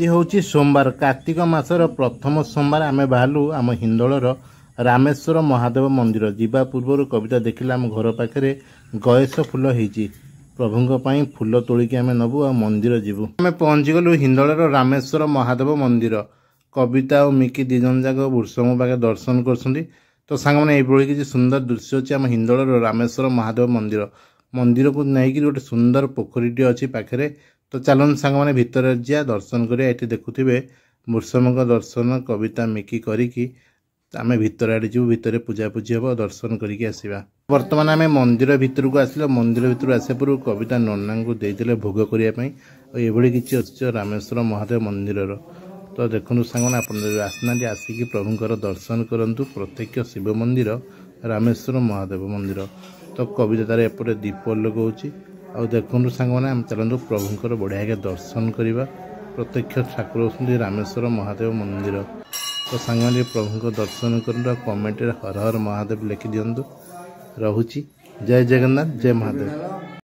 ये हूँ सोमवार कार्तिक मासर प्रथम सोमवार आम बाहरलु आम हिंदोलर रामेश्वर महादेव मंदिर जीवा पूर्व कविता देखिले आम घर पाखे गयस फूल होती प्रभु फूल तोलिकी आम नबू आ मंदिर जीवु आम पहुँचीगलु हिंदोलर रामेश्वर महादेव मंदिर कविता और मिकी दिजन जाक भूषम पाखे दर्शन कर तो सांग मैंने ये किसी सुंदर दृश्य अच्छे आम हिंदोलर रामेश्वर महादेव मंदिर मंदिर को नहीं गोटे सुंदर पोखरीटे अच्छी पाखे तो चलन सांग मैंने भितर जा दर्शन करिया ये देखुवे भूषम दर्शन कविता मिकी करिकी आम भितर आड़े जीव भितर पूजापूजी हम दर्शन करके आसवा बर्तमान आम मंदिर भितर को आसिल मंदिर भितर आसा पूर्व कविता नना को देते भोग करने ये किसी अच्छे रामेश्वर महादेव मंदिर तो देखो सांग आसना आसिक प्रभुंर दर्शन करूँ प्रत्यक्ष शिव मंदिर रामेश्वर महादेव मंदिर तो कविता तार एपटे दीप लगाऊँच आ देखु सांग मैंने चलते प्रभुंर बढ़िया दर्शन करवा प्रत्यक्ष ठाकुर होती रामेश्वर महादेव मंदिर तो सांग मैंने प्रभु दर्शन कर कमेंट हर हर महादेव लिखि दिंतु। रहुची जय जगन्नाथ जय महादेव।